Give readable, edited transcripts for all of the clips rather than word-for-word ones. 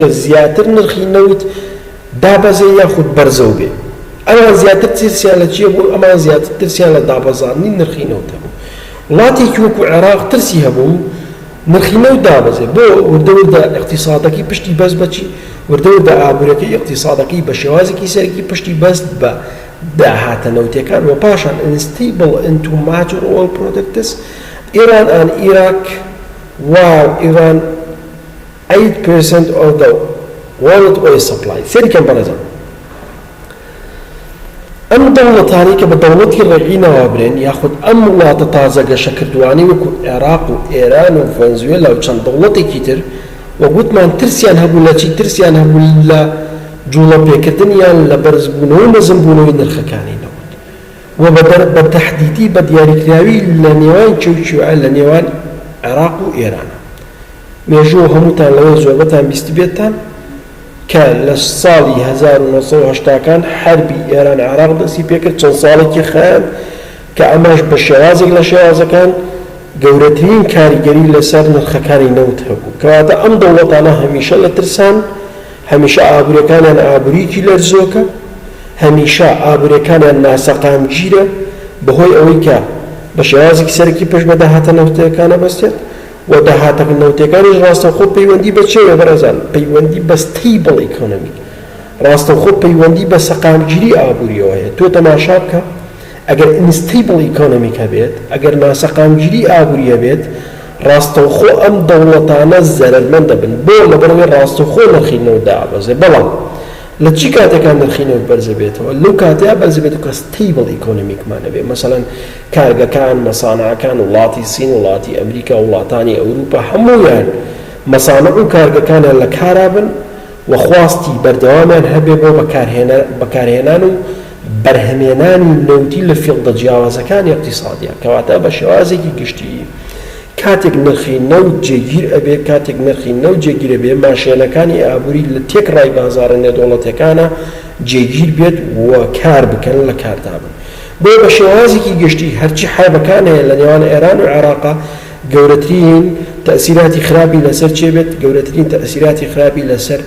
زیاتر نرخی نەوت دابەزێ یاخود بەرزەو بێ ئەمان زیاتر ترسیان لە چیە بوو ئەمان زیاتر ترسیان لە دابەزاندنی نرخی نەوت هەبوو وڵاتێکی وەکو عێراق ترسی هەبوو نرخی نەوت دابەزێ بۆ وردەوردە اقتصادەکەی پشتی بەست بەچی وردەوردە ئابوورەکەی اقتصادەکەی بە شێوازێکی سەرەکی پشتی بەست بە داهاتە نەوتەکان و پاشان unstable into major oil products Iran and Iraq while Iran 8% of the world oil supply سيركن برزان ئەم دەوڵەتانی کە بە دەوڵەتی ڕێعینەوە برێن یاخود ئەم وڵاتە تازەگە شەکردوانی وەکو عێراق و ئێران و ڤەنزوێلا و چەند دەوڵەتێکی تر وە گوتمان ترسیان هەبوو لە چی ترسیان هەبوو لە جوڵە پێکردنیان لە بەرزبوونەوە و مەزنبوونەوەی نرخەکانی نەوت و بە تەحدیدی بە دیاریکراوی لە نێوان چەوچێوە لە نێوان عێراق و ئێرانە مێژوو هەمووتان لەوەی زۆربەتان بیستی بێتتان کە لە ساڵی 1970کان حربی ئێران عێراق دەستی پێکرد چەند ساڵێکی خەیان کە ئەماش بە شێوازێک لە شێوازەکان گەورەترین کاریگەری لەسەر نرخەکانی نەوت هەبوو کەواتە ئەم دەوڵەتانە هەمیشە لە ترسان هەمیشە ئابوورەکانیان ئابووریکی لەرزۆکە هەمیشە ئابوورەکانیان ناسەقامگیرە بەهۆی ئەوەی کە بە شێوازێکی سەرەکی پێش بە داهاتە نەوتەکانە بەستێت و داهاتە نەوتەکانیش ڕاستەوخۆ پەیوەندی بە چێوە بەرەزان پەیوەندی بە ستیبڵ ئیکۆنۆمی ڕاستەوخۆ پەیوەندی بە سەقامگیری ئابووریەوە هەیە تۆ تەماشا بکە ئەگەر ئینستیبڵ ئیکۆنۆمیکە بێت ئەگەر ناسەقامگیری ئابووریە بێت ڕاستەوخۆ ئەم دەوڵەتانە زەرمەند دەبن بۆ لەبەرەوەی ڕاستەوخۆ نرخی نەوت دابەزێ بەڵام لە چی کاتێکان نرخی نەوت بەرزە بێتەوە لەو کاتەیە بەرزە بێت کە ستیبڵ ئیکۆنۆمیکمانە بێت مەسەڵەن کارگەکان مەسانەعەکان وڵاتی سین وڵاتی ئەمریکا وڵاتانی ئەوروپا هەموویان مەسانە و کارگەکانیان لە کارا بن و خواستی بەردەوامیان هەبێ بۆ بەکارهێنان و بەرهەمێنانی نەوتی لە فیڵدە جیاوازەکانی اقتصادیە کەواتە بە شێوازێکی گشتی کاتێک نرخی نەوت جێگیر ئەبێ کاتێک نرخی نەوت جێگیرە بێ ماشێنەکانی ئابووری لە تێکڕای بازاڕە نێودەوڵەتەکانە جێگیر بێت و کار بکەن لە کاردا بن بۆ بە شێوازێکی گشتی هەرچی حایبەکان هەیە لە نێوان ئێران و عێراقا گەورەترین تەئسیراتی خراپی لەسەر چێ بێت گەورەترین تەئسیراتی خراپی لەسەر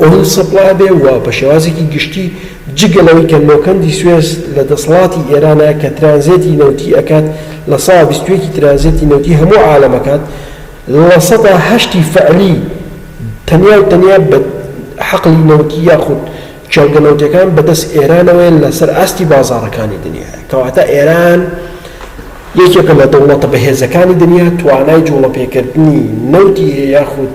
ئۆیل سەپڵای بێ و بە شێوازێکی گشتی جگەلەوەی کە نۆکەندی سوێز لە دەسەڵاتی ئێرانە کە ترانزێتی نەوتی ئەکات لە ساڵ 21 ترانزێتی نەوتی هەموو عالەمەکات لە سەدا هەشتی فعلی تەنیا و تەنیا بە حەقلی نەوتی یاخود چێلگە نەوتەکان بەدەست ئێرانەوەی لەسەر ئاستی بازاڕەکانی دنیا کەواتە ئێران یەکێکە لە دەوڵەتە بەهێزەکانی دنیا توانای جوڵەپێکردنی نەوتی یاخود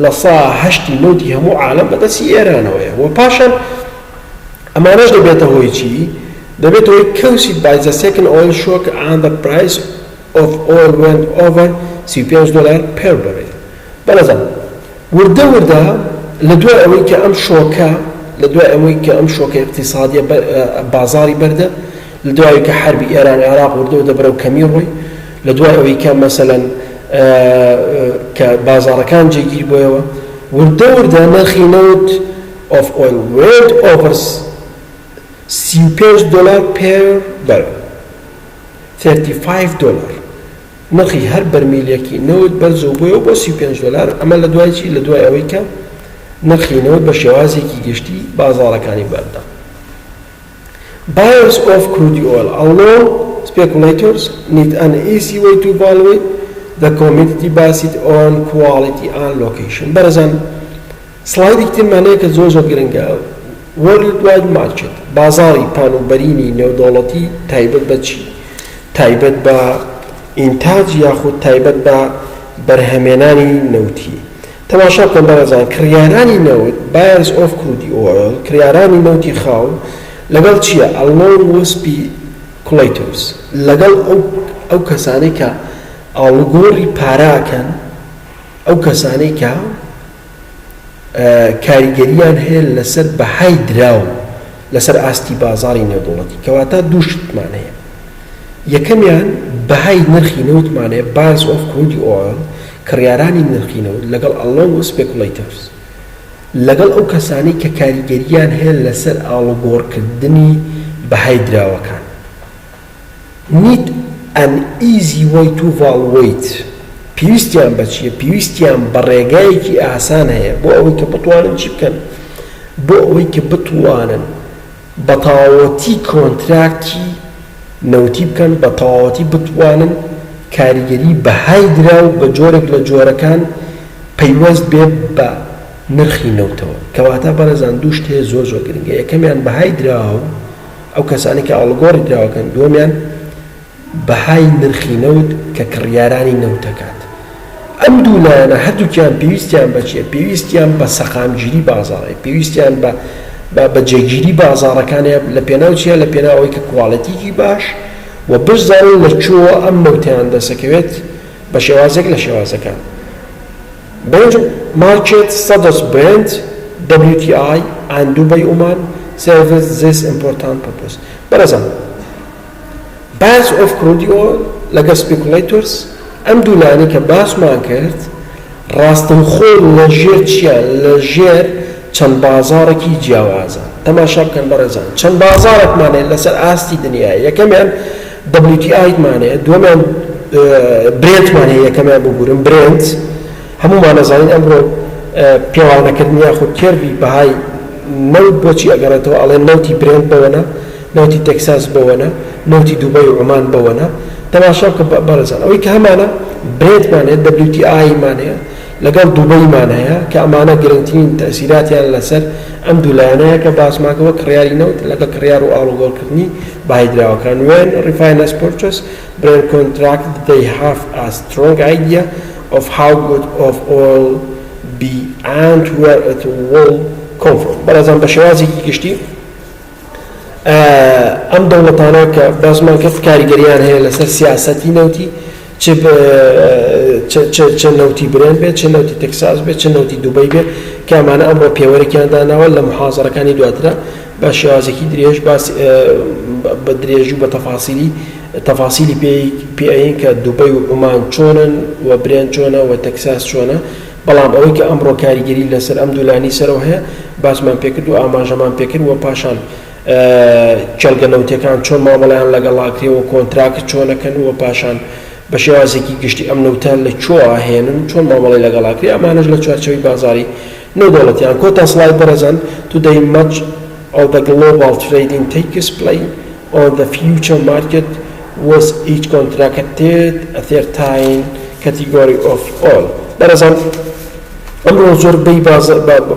لە سا هەشتی نەوتی هەموو عالەم بەدەستی ئێرانەوەیە و پاشان ئەمانەش دەبێتە هۆی چی دەبێت هۆی کەوسی by the second oil shock and the price of oil went over $35 per barrel بەڵێزان وردە لە دوای ئەوەی کە ئەم شۆکە لە دوای ئەوەی کە ئەم شۆکە اقتصادیە بازاری بەردە لە دوای کە حربی ئێران عێراق وردە بەرەو کەمی ڕۆی لە دوای ئەوەی کە مەسەلەن کە بازاڕەکان جێگیر بۆیەوە وردە نرخی نەوت of oil went over $35 per barrel $35 نرخی هەر بەرمیلێکی نەوت بەرزەوە بۆیەوە بۆ $35 ئەمە لە دوای چی لە دوای ئەوەی کە نرخی نەوت بە شێوازێکی گشتی بازاڕەکانی بەردا Buyers of crude oil although speculators need an easy way to evaluate the commodity based on quality and location بەرەزان سلایدی ترمانەیە کە زۆر گرنگە worldwide market بازاری پانوبەرینی نێودەوڵەتی تایبەت بە چی تایبەت بە ئینتاج یاخود تایبەت بە بەرهەمێنانی نەوتی تەماشا بکەن بەرەزان کڕیارانی نەوت buyers of crude oil کڕیارانی نەوتی خاو لەگەڵ چییە along with speculators لەگەڵ ئەو کەسانەی کە ئاڵوگۆڕی پاراکەن ئەو کەسانەی کە کاریگەریان هەیە لەسەر بەهای دراو لەسەر ئاستی بازاری نێودەوڵەتی کەواتە دوو شتمان هەیە یەکەمیان بەهای نرخی نەوتمانەیە buyers of crude oil کڕیارانی نرخی نەوت لەگەڵ along with speculators لەگەڵ ئەو کەسانی کە کاریگەریان هەیە لەسەر ئاڵوگۆڕکردنی بەهای دراوەکان need an easy way to evaluate پێویستیان بە چییە؟ پێویستیان بە ڕێگایەکی ئاسان هەیە بۆ ئەوەی کە بتوانن چی بکەن؟ بۆ ئەوەی کە بتوانن بە تەواوەتی کۆنتراکتی نەوتی بکەن، بە تەواوەتی بتوانن کاریگەری بەهای درا و بە جۆرێک لە جۆرەکان پەیوەست بێ بە نرخی نەوتەوە. کەواتە بەڕێزان دوو شت هەیە زۆر گرنگە. یەکەمیان بەهای دراوە و ئەو کەسانی کە ئاڵگۆڕی دراوەکەن، دووەمیان بەهای نرخی نەوت کە کڕیارانی نەوتەکات. ئەم دوو لایەنە هەردووکیان پێویستیان بە چییە؟ پێویستیان بە سەقامگیری بازاڕی، پێویستیان بە جێگیری بازاڕەکانیە لە پێناو چیە؟ لە پێناوەوەی کە کوواڵەتیکی باش و بزانن لە چۆوە ئەم نەوتیان دەسەکەوێت بە شێوازێک لە شێوازەکان. Market Status Brand WTI and Dubai Oman serves this important purpose. بەڕێزان Buyers of crude oil لەگە speculators ئەم دوو لایەنەی کە باسمان کرد ڕاستنخۆ لەژێر چیە؟ لەژێر چەند بازارێکی جیاوازە. تەماشا بکەن بەڕێزان، چەند بازارێکمانەیە لەسەر ئاستی دنیای. یەکەمیان WTI-مانەیە، دووەمیان برێنتمانەیە، یەکەمیان ببورن برێنت. هەمومان نەزانین ئەمڕۆ پێوانەکردنی یاخود کێربی بەهای نەوت بۆچی ئەگەڕێتەوە ئەڵێن نەوتی برێنت بەوەنە، نەوتی تەکساس بەوەنە، نەوتی دووبەی و عومان بەوەنە. تەماشا بکە بەڕێزان، ئەوەی کە هەمانە برێنتمانەیە WTI-مانەیە لەگەڵ دووبەیمان هەیە کە ئەمانە گرنگترین تەسیراتیان لەسەر ئەم دوو لایەنەیە کە باسماکەوە کڕیاری نەوت لەگەڵ کڕیار و ئاڵوگۆڕکردنی بەهایدراوەکان. When refiners purchase Brent contract they have a strong idea of how good of oil be and where it will come from. بەڕێزان بە شێوازێکی گشتی ئەم دەوڵەتانە کە باسمان کرد کاریگەریان هەیە لەسەر سیاسەتی نەوتی، چ نەوتی برێن بێت، چ نەوتی تەکساس بێت، چ نەوتی دووبەی بێت کە ئەمانە ئەمڕۆ پێوەرێکیان داناوە لە محازەرەکانی دواترە بە شێوازێکی درێژ بە درێژی و بە تەفاسیلی پێین کە دووبەی و عومان چۆنن و برێن چۆنە و تەکساس چۆنە. بەڵام ئەوەی کە ئەمڕۆ کاریگەری لەسەر ئەم دوولانی سەرەوە هەیە باسمان پێکرد و ئاماژەمان پێکرد و پاشان چەلگە نەوتەکان چۆن مامەڵیان لەگەڵاکرێەوە کۆنتراکت چۆنەکەن و پاشان بە شێوازێکی گشتی ئەم نەوتان لە چۆوە هێنن چۆن مامەڵی لەگەڵاکرێ. ئەمانەش لە چوارچەوەی بازاری نێودەوڵەتیان. کۆتا سڵای بەڕێزان Today much of the global trading takes place on the future market was each contracted a certain category of oil. بەڕێزان ئەمڕۆ زۆربەی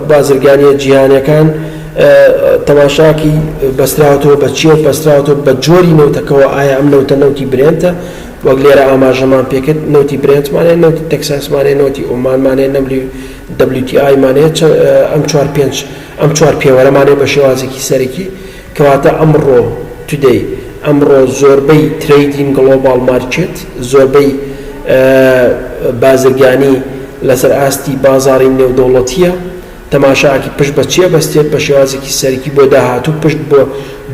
بازرگانیە جیهانیەکان تەماشاکی بەستراوەتەوە بە چیە بەستراوەتەوە بە جۆری نەوتەکەەوە. ئایا ئەم نەوتە نەوتی برێنتە وەک لێرە ئاماژەمان پێکرد نەوتی برێنتمانێ، نەوتی تەکساسمانێ، نەوتی عومانمانێ، نەملی WTI-مانێ، ئەم چوار پێوەرەمانێ بە شێوازێکی سەرەکی. کەواتە ئەمڕۆ today ئەمڕۆ زۆربەی trading global market، زۆربەی بازرگانی لەسەر ئاستی بازاری نێودەوڵەتیە. تەماشاکی پشت بە چیە بەستێت؟ بە شێوازێکی سەرەکی بۆ داهاتوو پشت بۆ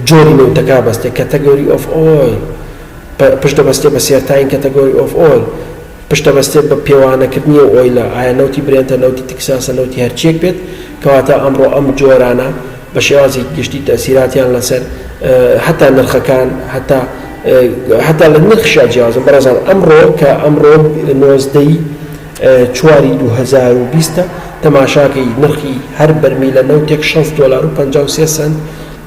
جۆری نەوتەکە بەستێت category of oil، پشتە بەستێت بە سێرتاین category of oil، پشتە بەستێت بە پێوانەکردنی ئۆیلە، ئایا نەوتی برێنتە، نەوتی تەکساسە، نەوتی هەرچیەک بێت. کەواتە ئەمڕۆ ئەم جۆرانە بە شێوازی گشتی تەسیراتیان لەسەر هەتا نرخەکان هەتا لە نرخشا جیازم. بەڕێزان ئەمڕۆ کە ئەمڕۆ 19 چواری 2020 تەماشاکەی نرخی هەر بەرمیلە نەوتێک $6.53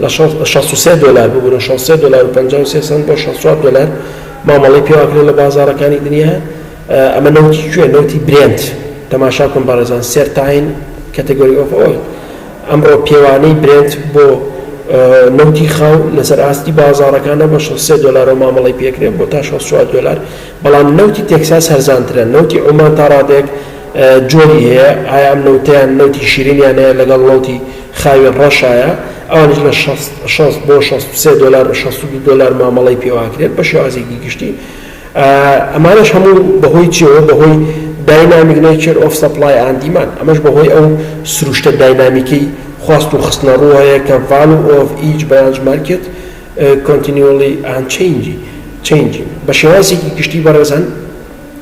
لە $63 ببوورن $6.53 بۆ $64 مامەڵی پێواکرێت لە بازارەکانی دنیا. ئەمە نەوتی کوێ؟ نەوتی برێنت. تەماشاکەم بەڕێزان سێرتاین category of oil. ئەمڕۆ پێوانەی برێنت بۆ نەوتی خاو لەسەر ئاستی بازارەکانە بە $63 مامەڵی پێکرێت بۆ تا $64. بەڵام نەوتی تێکساس هەرزانترە. نەوتی عومان تا ڕادێک جۆری هەیە، ئایا ئەم نەوتیان نەوتی شیرینیان هەیە لەگەڵ نەوتی خاوێن ڕەشایە، ئەوانش لە $60 بۆ $62 $62 مامەڵی پێواکرێت بە شێوازێکی گشتی. ئەمانش هەموو بەهۆی چیەوە؟ بەهۆی dynamic nature of supply and demand. ئەمەش بەهۆی ئەو سروشتە داینامیکەی خواست و خستنە ڕووهەیە کە value of each branch market continually and changing. بە شێوازێکی گشتی بەڕێزان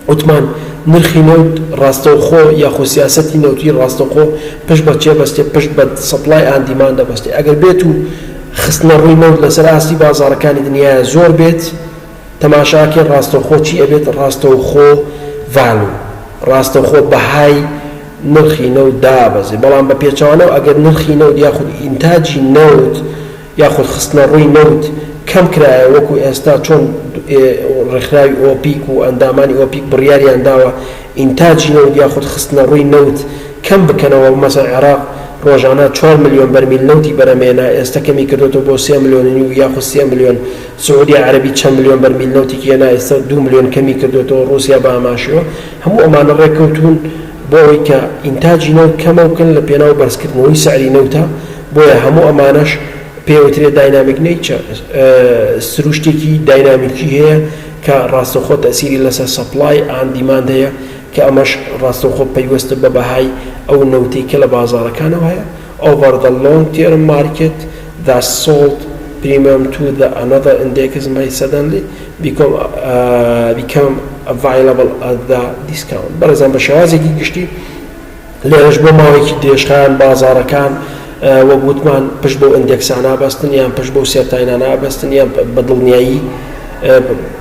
وتمان نرخی نەوت ڕاستەوخۆ یاخۆ سیاسەتی نەوتی ڕاستەوخۆ پشت بە چێ بەستێ؟ پشت بە سەپلای ئەند دیمان دەبەستێ. ئەگەر بێت و خستنە ڕووی نەوت لەسەر ئاستی بازارەکانی دنیای زۆر بێت تەماشاکێ ڕاستەوخۆ چی ئەبێت؟ ڕاستەوخۆ value ڕاستەوخۆ بەهای نرخی نەوت دابەزێ بەڵام بە پێچەوانەوە ئەگەر نرخی نەوت یاخود ئینتاجی نەوت یاخود خستنە ڕووی نەوت کەم کرایە وەکو ئێستا چۆن ڕێکخراوی ئۆپیک و ئەندامانی ئۆپیک بڕیاریان داوە ئینتاجی نەوت یاخود خستنە ڕووی نەوت کەم بکەنەوە مەسەڵەن عێراق ڕۆژانە 4 ملیۆن بەرمیل نەوتی بەرەمێنا ئێستا کەمی کردوێتەوە بۆ 3 ملیۆن یاخود 3 ملیۆن سعودی عەرەبی چەند ملیۆن بەرمیل نەوتی کێنا ئێستا 2 ملیۆن کەمی کردوێتەوە ڕووسیا بە ئاماشەوە هەموو ئەمانە ڕێککەوتون بۆ ئەوەی کە ئینتاجی نەوت کەمە بکەن لە پێناو بەرزکردنەوەی سعری نەوتە بۆیە هەموو ئەمانەش پێوترێت داینامیک نیچە سروشتێکی داینامیکی هەیە کە ڕاستەوخۆ تەسیری لەسەر سەپلای ئان دیماند هەیە کە ئەمەش ڕاستەوخۆ پەیوەستە بە بەهای ئەو نەوتەی کە لە بازاڕەکانەوە هەیە over the long term market that sold premium to the another index may suddenly become available at the discount بەڕێزان بە شێوازێکی گشتی لێرەش بۆ ماوەیەکی درێژخایەن بازاڕەکان وە گوتمان پشت بۆ ئیندێکسانە بەستن یان پشت بۆ سێرتاینانە بەستن یان بە دڵنیایی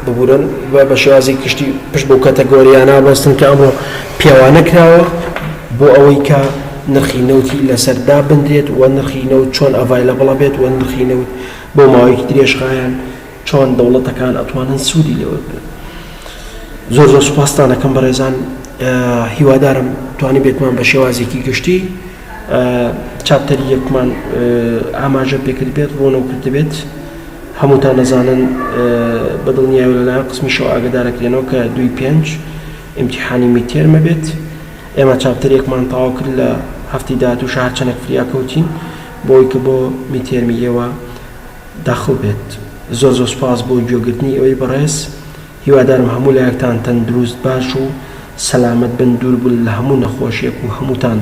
ببورن بە شێوازی گشتی پشت بۆ کەتەگۆریانە بەستن کە ئەمڕۆ پیاوانە کراوە بۆ ئەوەی کە نرخی نەوتی لەسەردا بندرێت و نرخی نەوت چۆن ئەڤایلەبڵە بێت و نرخی نەوت بۆ ماوەیەکی درێژخایەن چۆن دەوڵەتەکان ئەتوانن سوودی لەوە بێت زۆر زۆر سوپاستان دەکەم بەڕێزان هیوادارم توانی بێتمان بە شێوازێکی گشتی چاپتەری یەکمان ئاماژە پێکرد بێت ڕۆنەو کرد بێت هەمووتان نەزانن بەدڵنیایی لەلایەن قسمی شەو ئاگادارەکرێنەوە کە 2/5 ئیمتیحانی میتێرمە بێت ئێمە چاپتەرێکمان تەواو کرد لە هەفتی داهاتوو شەهر چەندێک فریاکەوتین بۆی کە بۆ میتێرمی ئێوە داخڵ بێت زۆر زۆر سوپاس بۆ گوێگرتنی ئەوەی بەڕێز هیوادارم هەموو لایەکتان تەندروست باش و سەلامەت بن دوور بوون لە هەموو نەخۆشیێک و هەمووتان